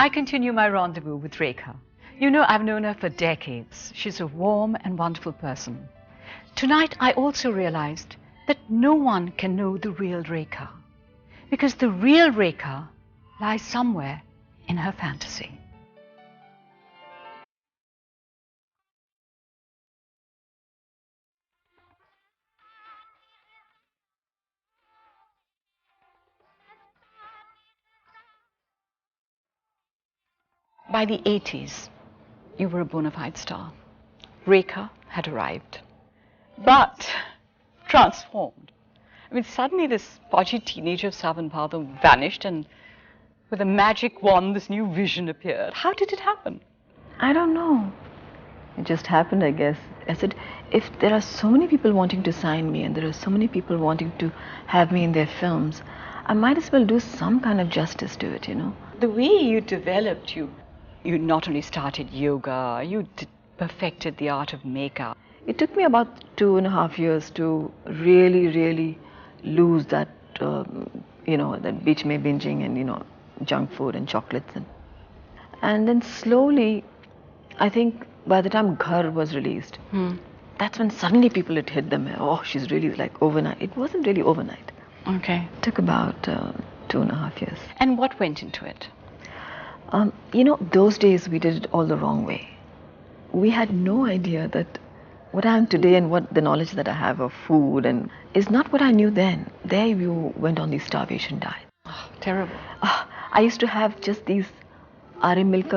I continue my rendezvous with Rekha. You know, I've known her for decades. She's a warm and wonderful person. Tonight, I also realized that no one can know the real Rekha, because the real Rekha lies somewhere in her fantasy. By the 80s, you were a bona fide star. Rekha had arrived, but transformed. I mean, suddenly this podgy teenager of Savanpada vanished, and with a magic wand, this new vision appeared. How did it happen? I don't know. It just happened, I guess. I said, if there are so many people wanting to sign me and there are so many people wanting to have me in their films, I might as well do some kind of justice to it, you know. The way you developed, you not only started yoga, you perfected the art of makeup. It took me about 2.5 years to really lose that, that beach may binging and, junk food and chocolates. And then slowly, I think by the time Ghar was released, that's when suddenly people, it hit them. Oh, she's really like overnight. It wasn't really overnight. Okay. It took about 2.5 years. And what went into it? Those days we did it all the wrong way. We had no idea that what I am today and what the knowledge that I have of food and is not what I knew then. There you went on the starvation diet. Oh, terrible. I used to have just these are milk,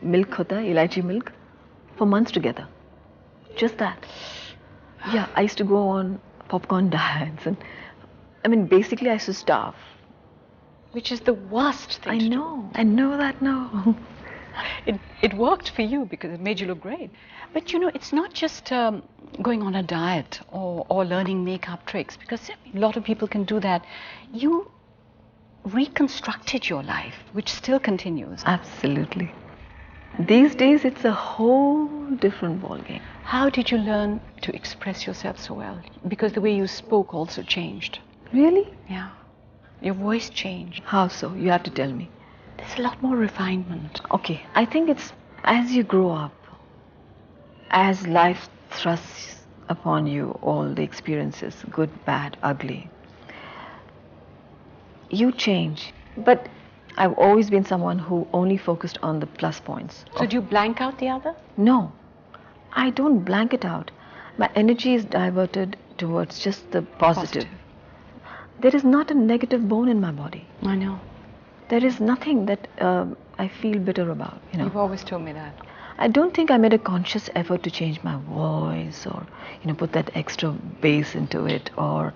milk hota, elaichi milk, for months together. Just that. Yeah, I used to go on popcorn diets and, basically I used to starve. Which is the worst thing to do. I know that now. It worked for you because it made you look great. But it's not just going on a diet or learning makeup tricks, because a lot of people can do that. You reconstructed your life, which still continues. Absolutely. These days it's a whole different ballgame. How did you learn to express yourself so well? Because the way you spoke also changed. Really? Yeah. Your voice changed. How so? You have to tell me. There's a lot more refinement. Okay, I think it's as you grow up, as life thrusts upon you all the experiences, good, bad, ugly, you change. But I've always been someone who only focused on the plus points. So do you blank out the other? No, I don't blank it out. My energy is diverted towards just the positive. There is not a negative bone in my body. I know. There is nothing that I feel bitter about. You've always told me that. I don't think I made a conscious effort to change my voice or put that extra bass into it, or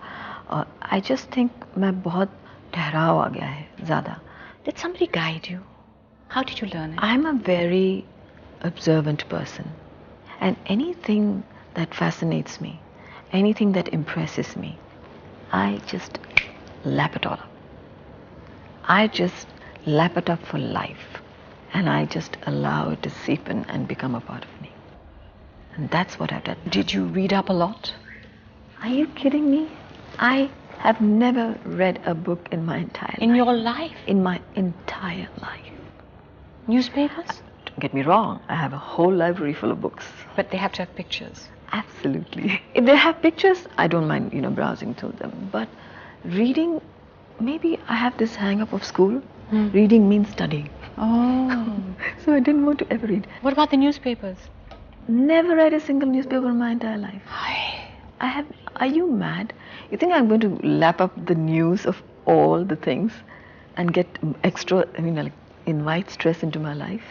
I just think मैं बहुत ठहराव आ गया है ज़्यादा. Did somebody guide you? How did you learn it? I'm a very observant person, and anything that fascinates me, anything that impresses me, I just lap it all up. I just lap it up for life, and I just allow it to seep in and become a part of me. And that's what I've done. Did you read up a lot? Are you kidding me? I have never read a book in my entire life. In your life? In my entire life. Newspapers? Don't get me wrong, I have a whole library full of books. But they have to have pictures. Absolutely. If they have pictures, I don't mind, browsing through them. But reading, maybe I have this hang-up of school. Reading means studying. Oh. So I didn't want to ever read. What about the newspapers? Never read a single newspaper in my entire life. I have. Are you mad? You think I'm going to lap up the news of all the things and get extra, invite stress into my life?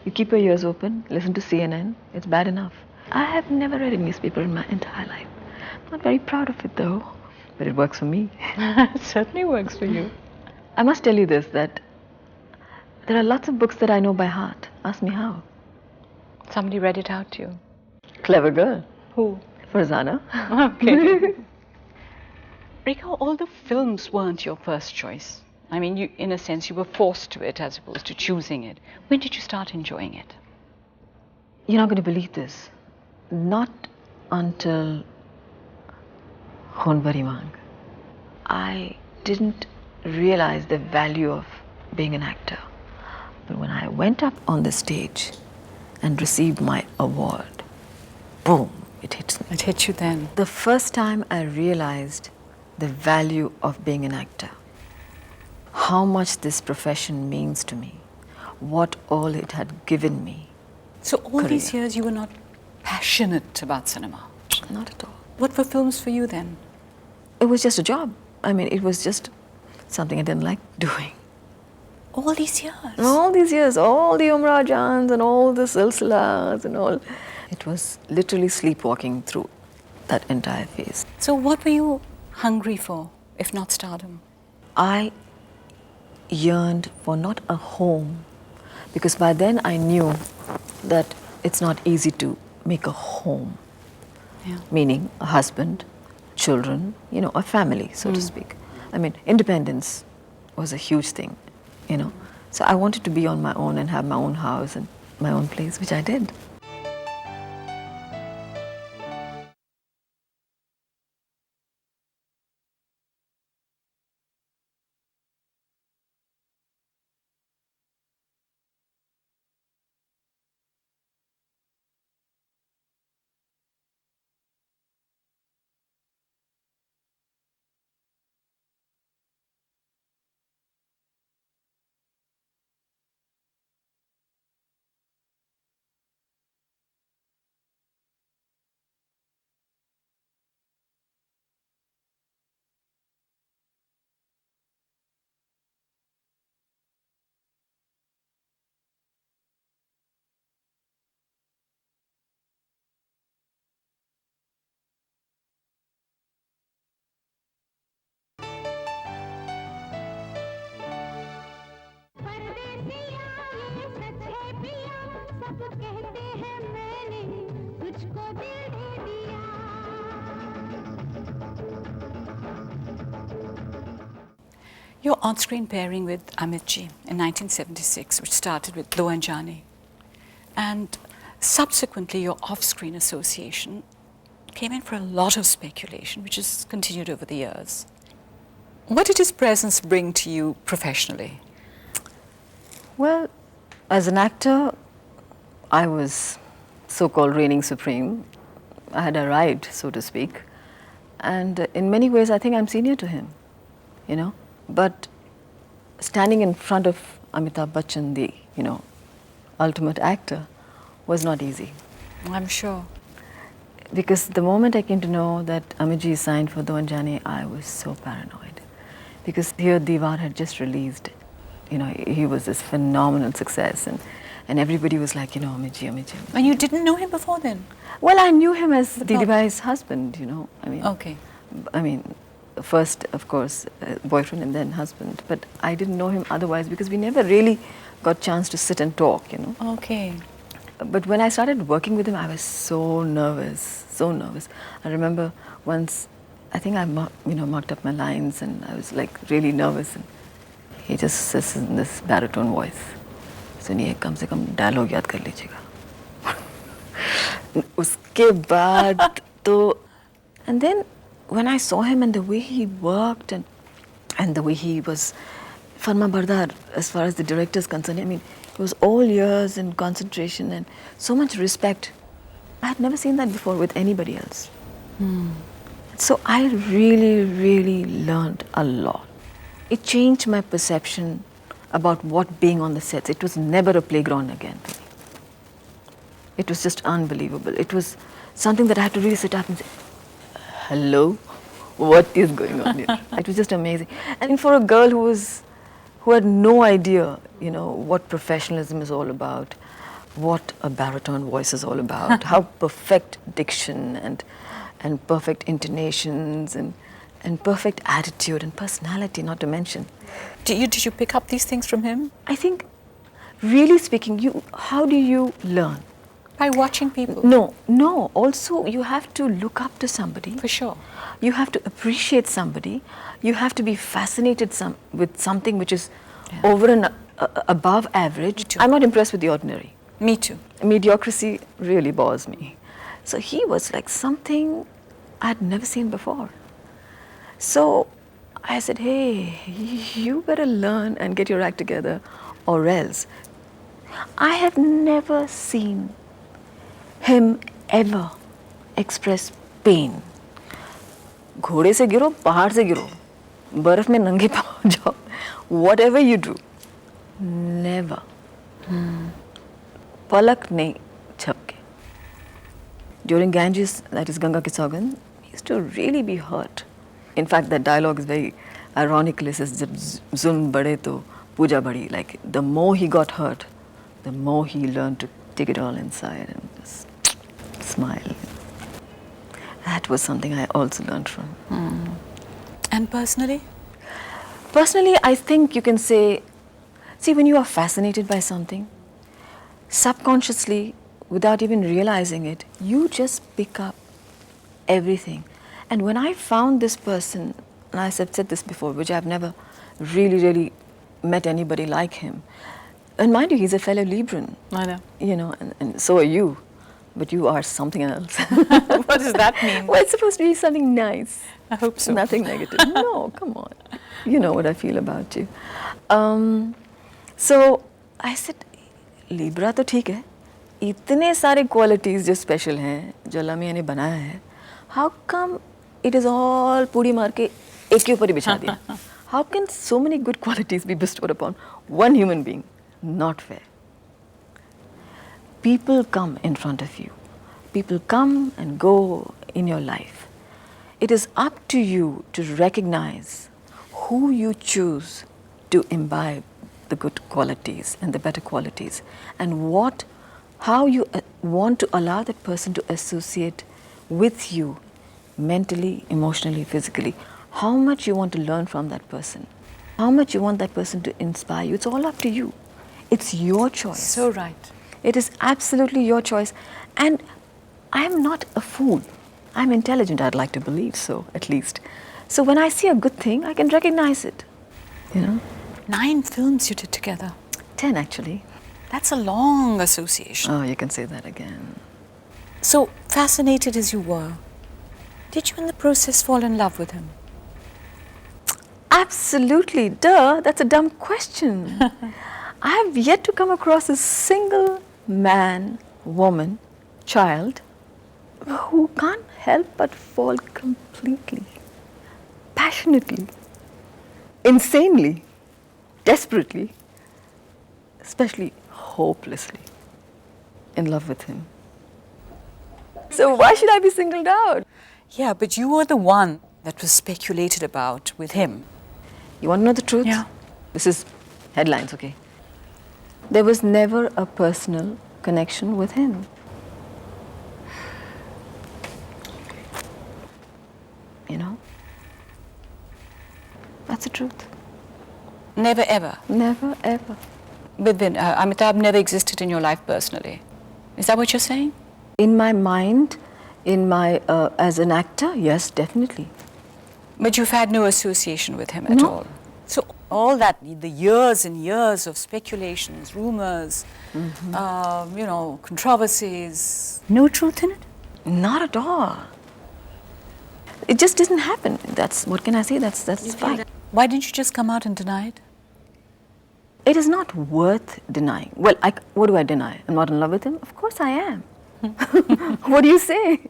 You keep your ears open, listen to CNN, it's bad enough. I have never read a newspaper in my entire life. I'm not very proud of it though, but it works for me. It certainly works for you. I must tell you this, that there are lots of books that I know by heart. Ask me how. Somebody read it out to you. Clever girl. Who? Farzana. Okay. Rekha, all the films weren't your first choice. I mean, you, in a sense, you were forced to it as opposed to choosing it. When did you start enjoying it? You're not going to believe this. Not until Khon Bhari Maang. I didn't realize the value of being an actor. But when I went up on the stage and received my award, boom, it hits me. It hit you then. The first time I realized the value of being an actor, how much this profession means to me, what all it had given me. So all these years you were not passionate about cinema? Not at all. What were films for you then? It was just a job. I mean, it was just something I didn't like doing. All these years? All these years, all the Umrajans and all the silsilas and all. It was literally sleepwalking through that entire phase. So what were you hungry for, if not stardom? I yearned for not a home, because by then I knew that it's not easy to make a home. Yeah. Meaning a husband, children, a family, so to speak. I mean, independence was a huge thing, So I wanted to be on my own and have my own house and my own place, which I did. Your on-screen pairing with Amit ji in 1976, which started with Do Anjane, and subsequently your off-screen association came in for a lot of speculation, which has continued over the years. What did his presence bring to you professionally? Well, as an actor, I was so-called reigning supreme. I had arrived, so to speak. And in many ways, I think I'm senior to him, But standing in front of Amitabh Bachchan, the, ultimate actor, was not easy. I'm sure. Because the moment I came to know that Amitji signed for Do Anjane, I was so paranoid. Because here Diwar had just released, he was this phenomenal success, and everybody was like, Amitji. And you didn't know him before then? Well, I knew him as Didi Bhai's husband, Okay. First, of course, boyfriend and then husband. But I didn't know him otherwise because we never really got chance to sit and talk, Okay. But when I started working with him, I was so nervous, so nervous. I remember once, I think I marked up my lines and I was like really nervous. And he just says in this baritone voice, "Suniye, kam se kam dialogue yaad kar lijiyega." Uske baad to, and then when I saw him and the way he worked and the way he was Farma Bardar as far as the director is concerned, it was all ears and concentration and so much respect. I had never seen that before with anybody else. So I really, really learned a lot. It changed my perception about what being on the sets. It was never a playground again for me. It was just unbelievable. It was something that I had to really sit up and say, hello, what is going on here? It was just amazing. And for a girl who had no idea, what professionalism is all about, what a baritone voice is all about, how perfect diction and perfect intonations and perfect attitude and personality, not to mention. Did you pick up these things from him? I think, really speaking, how do you learn? By watching people? No. Also, you have to look up to somebody. For sure. You have to appreciate somebody. You have to be fascinated with something which is over and above average. I'm not impressed with the ordinary. Me too. Mediocrity really bores me. So he was like something I'd never seen before. So I said, hey, you better learn and get your act together, or else I have never seen him ever express pain. घोड़े से गिरो, पहाड़ से गिरो, बर्फ में नंगे पाँव जाओ, whatever you do, never. पलक नहीं झपके. During Ganges, that is Ganga Kisagan, he used to really be hurt. In fact, that dialogue is very ironical. It says, "जब जुल्म बढ़े तो पूजा बढ़ी." Like the more he got hurt, the more he learned to take it all inside and just smile. That was something I also learned from. And personally? Personally, I think you can say, see, when you are fascinated by something, subconsciously, without even realizing it, you just pick up everything. And when I found this person, and I have said this before, which I've never really met anybody like him. And mind you, he's a fellow Libran. I know. You know, and so are you. But you are something else. What does that mean? Well, it's supposed to be something nice. I hope so. Nothing negative. No, come on. You know what I feel about you. So I said, Libra तो ठीक है. इतने सारे qualities जो special हैं, जो अल्लाह मियाँ ने बनाया है, how come it is all पूरी मार के एक के ऊपर ही बिछा दिया? How can so many good qualities be bestowed upon one human being? Not fair. People come in front of you. People come and go in your life. It is up to you to recognize who you choose to imbibe the good qualities and the better qualities, and how you want to allow that person to associate with you mentally, emotionally, physically. How much you want to learn from that person. How much you want that person to inspire you. It's all up to you. It's your choice. So right. It is absolutely your choice. And I am not a fool. I'm intelligent, I'd like to believe so, at least. So when I see a good thing, I can recognize it. You know? 9 films you did together. 10 actually. That's a long association. Oh, you can say that again. So, fascinated as you were, did you in the process fall in love with him? Absolutely. Duh, that's a dumb question. I have yet to come across a single man, woman, child who can't help but fall completely, passionately, insanely, desperately, especially hopelessly in love with him. So why should I be singled out? Yeah, but you were the one that was speculated about with him. You want to know the truth? Yeah. This is headlines, okay? There was never a personal connection with him. You know? That's the truth. Never ever. Never ever. Amitabh never existed in your life personally. Is that what you're saying? In my mind, as an actor, yes, definitely. But you've had no association with him at No. all. So all that, the years and years of speculations, rumors, controversies, no truth in it? Not at all. It just didn't happen. That's, what can I say? That's fact. Why didn't you just come out and deny it? It is not worth denying. Well, what do I deny? I'm not in love with him? Of course I am. What do you say?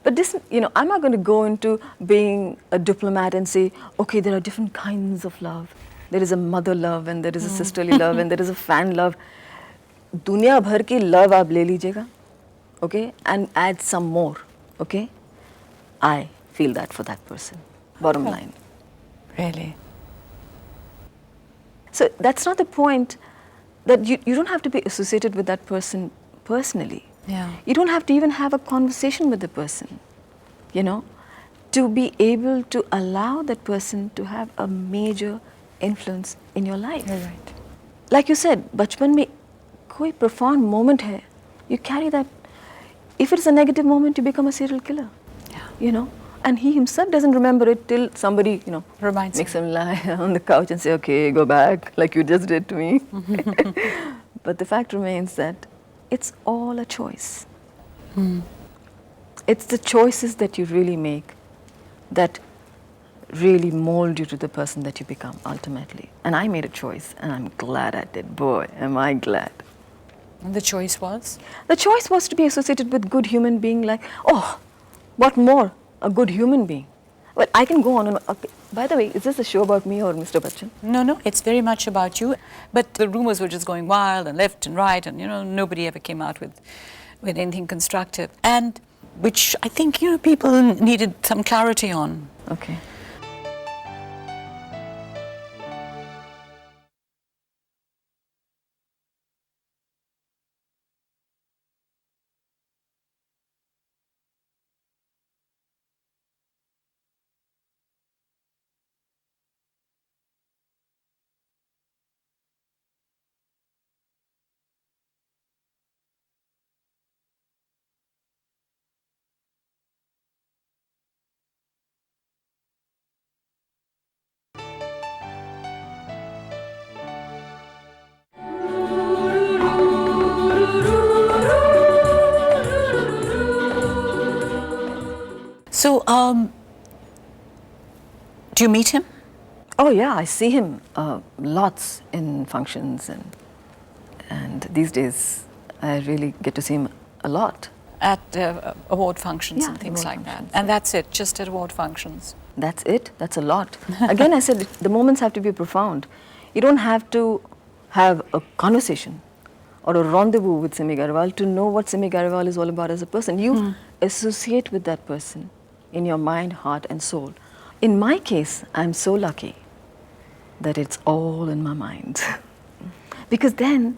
But this, I'm not going to go into being a diplomat and say, okay, there are different kinds of love. There is a mother love, and there is a sisterly love, and there is a fan love. Dunya bhar ki love aap le lijiyega, okay? And add some more, okay? I feel that for that person. Bottom line. Really? So that's not the point, that you don't have to be associated with that person personally. Yeah. You don't have to even have a conversation with the person, to be able to allow that person to have a major influence in your life. You're right. Like you said, bachpan mein koi profound moment hai, you carry that. If it's a negative moment, you become a serial killer. Yeah. And he himself doesn't remember it till somebody, Reminds makes him lie on the couch and say, okay, go back, like you just did to me. But the fact remains that it's all a choice. It's the choices that you really make that really mold you to the person that you become ultimately. And I made a choice, and I'm glad I did. Boy, am I glad. And the choice was? The choice was to be associated with good human being like, oh, what more? A good human being. Well, I can go on and okay. By the way, is this a show about me or Mr. Bachchan? No, it's very much about you. But the rumors were just going wild and left and right, and nobody ever came out with anything constructive. And which I think people needed some clarity on. Okay. So, do you meet him? Oh yeah, I see him lots in functions and these days I really get to see him a lot. At award functions and things award like that. functions, And that's it, just at award functions. That's it. That's a lot. Again, I said the moments have to be profound. You don't have to have a conversation or a rendezvous with Simi Garewal to know what Simi Garewal is all about as a person. You associate with that person in your mind, heart and soul. In my case, I'm so lucky that it's all in my mind. Because then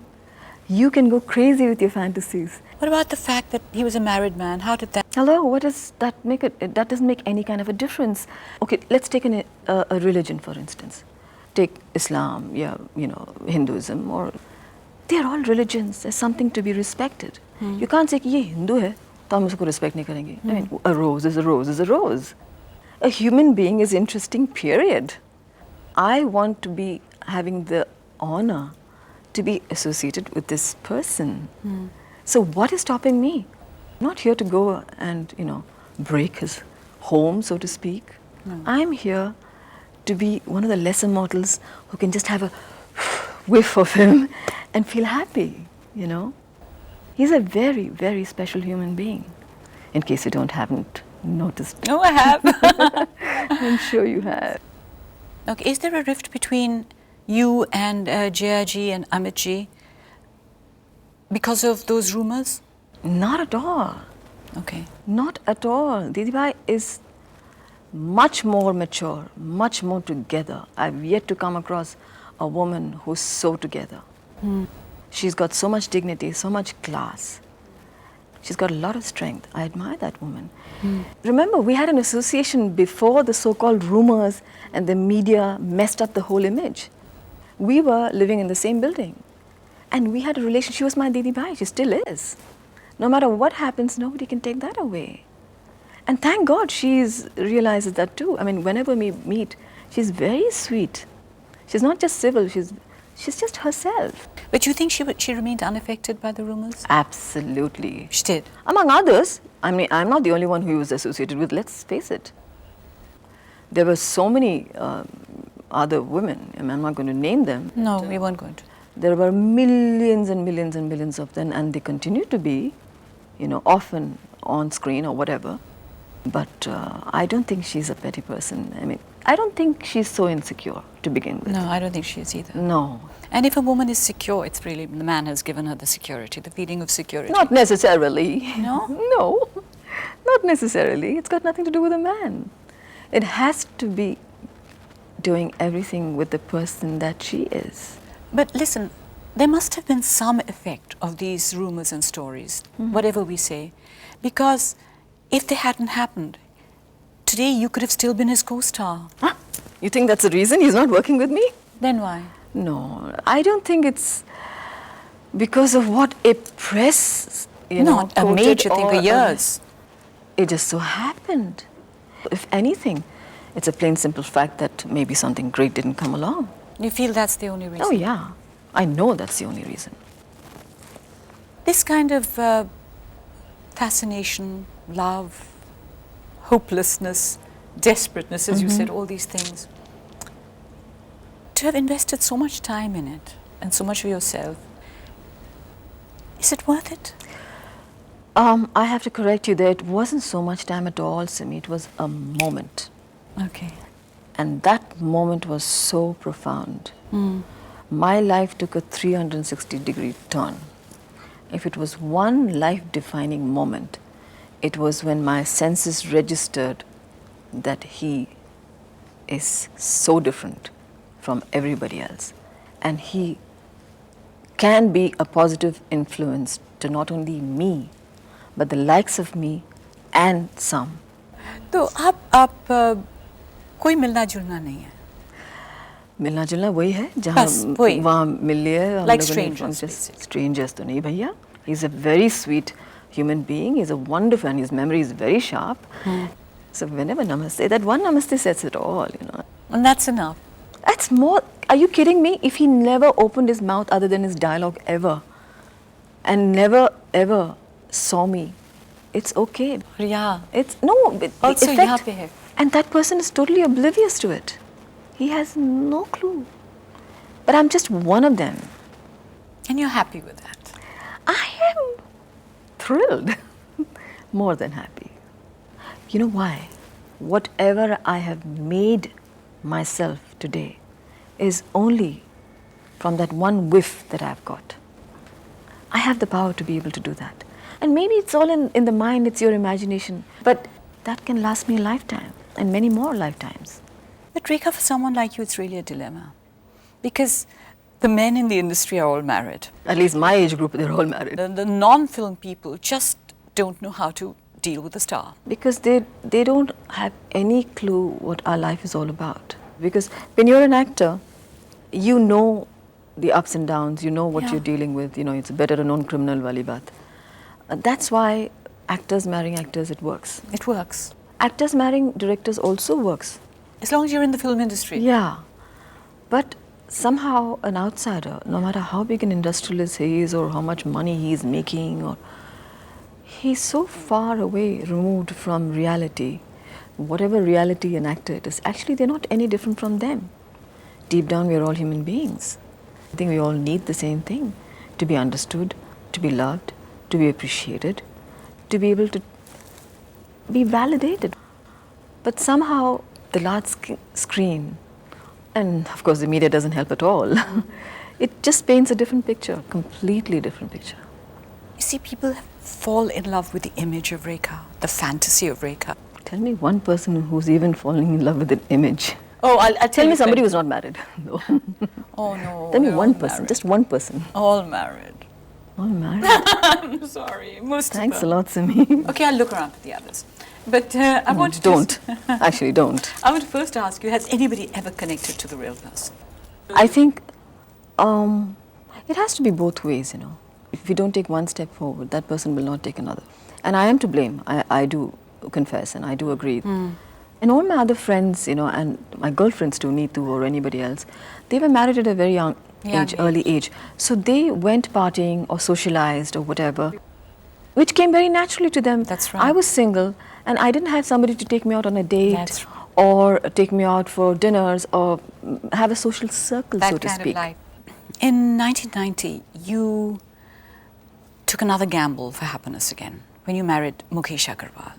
you can go crazy with your fantasies. What about the fact that he was a married man? How did that? Hello, what does that make it? That doesn't make any kind of a difference. Okay, let's take a religion, for instance. Take Islam, Hinduism, or they're all religions. There's something to be respected. You can't say, ye Hindu hai, to hum usko respect nahi karenge. I mean, a rose is a rose is a rose. A human being is interesting, period. I want to be having the honor to be associated with this person. So what is stopping me? I'm not here to go and, break his home, so to speak. No. I'm here to be one of the lesser mortals who can just have a whiff of him and feel happy, He's a very, very special human being, in case you haven't noticed. No, I have. I'm sure you have. Okay, is there a rift between you and Jayaji and Amitji because of those rumors? Not at all. Okay. Not at all. Didibai is much more mature, much more together. I've yet to come across a woman who's so together. She's got so much dignity, so much class. She's got a lot of strength. I admire that woman. Remember, we had an association before the so-called rumors and the media messed up the whole image. We were living in the same building. And we had a relationship. She was my Didi Bhai. She still is. No matter what happens, nobody can take that away. And thank God she realizes that too. I mean, whenever we meet, she's very sweet. She's not just civil, she's just herself. But you think she remained unaffected by the rumors? Absolutely. She did? Among others. I mean, I'm not the only one who was associated with, let's face it. There were so many other women, and I'm not going to name them. No, we weren't going to. There were millions and millions and millions of them, and they continue to be, often on screen or whatever. But I don't think she's a petty person. I mean, I don't think she's so insecure to begin with. No, I don't think she is either. No. And if a woman is secure, it's really the man has given her the security, the feeling of security. Not necessarily. No? No, not necessarily. It's got nothing to do with a man. It has to be doing everything with the person that she is. But listen, there must have been some effect of these rumors and stories, whatever we say, because if they hadn't happened, today you could have still been his co-star. Huh? You think that's the reason he's not working with me? Then why? No, I don't think it's because of what a press, not a major thing for years. It just so happened. If anything, it's a plain simple fact that maybe something great didn't come along. You feel that's the only reason? Oh yeah, I know that's the only reason. This kind of fascination, love, hopelessness, desperateness, as you said, all these things. To have invested so much time in it and so much of yourself, Is it worth it? I have to correct you there. It wasn't so much time at all, Simi. It was a moment. Okay. And that moment was so profound. My life took a 360-degree turn. If it was one life-defining moment, it was when my senses registered that he is so different from everybody else. And he can be a positive influence to not only me, but the likes of me and some. तो आप कोई मिलना जुलना नहीं है? मिलना जुलना वही है जहाँ वहाँ मिल लिए like strangers. Strangers तो नहीं भैया. He's a very sweet human being. He's a wonderful, and his memory is very sharp. So whenever namaste, that one namaste says it all, you know. And that's enough. That's more. Are you kidding me? If he never opened his mouth other than his dialogue ever, and never ever saw me, it's okay. Yeah. It's no. Also, यहाँ पे है. And that person is totally oblivious to it. He has no clue. But I'm just one of them. And you're happy with that? I am thrilled. More than happy. You know why? Whatever I have made myself today is only from that one whiff that I've got. I have the power to be able to do that. And maybe it's all in the mind, it's your imagination. But that can last me a lifetime and many more lifetimes. But Rekha, for someone like you, it's really a dilemma. Because the men in the industry are all married. At least my age group, they're all married. The non-film people just don't know how to deal with the star. Because they don't have any clue what our life is all about. Because when you're an actor, you know the ups and downs, you know what you're dealing with, you know, it's better a known criminal wali baat. That's why actors marrying actors, it works. It works. Actors marrying directors also works. As long as you're in the film industry. Yeah. But somehow an outsider, no matter how big an industrialist he is or how much money he's making, or he's so far away, removed from reality. Whatever reality an actor it is, actually they're not any different from them. Deep down we're all human beings. I think we all need the same thing. To be understood, to be loved, to be appreciated, to be able to be validated. But somehow the large screen, and of course the media doesn't help at all, it just paints a different picture, completely different picture. You see, people fall in love with the image of Rekha, the fantasy of Rekha. Tell me one person who's even falling in love with an image. Oh, I'll tell me somebody who's not married. No. Oh no. Tell me one person, just one person. All married. All married. I'm sorry, most Thanks of them. a lot, Simi. Okay, I'll look around for the others. But I want to don't. Actually, don't. I want to first ask you: has anybody ever connected to the real person? I think it has to be both ways, you know. If you don't take one step forward, that person will not take another. And I am to blame. I do confess, and I do agree. And all my other friends, you know, and my girlfriends too, Neetu or anybody else, they were married at a very young age, early age. So they went partying or socialized or whatever, which came very naturally to them. That's right. I was single, and I didn't have somebody to take me out on a date. That's right. Or take me out for dinners or have a social circle, That so to kind speak. of life. In 1990, you took another gamble for happiness again when you married Mukesh Agarwal.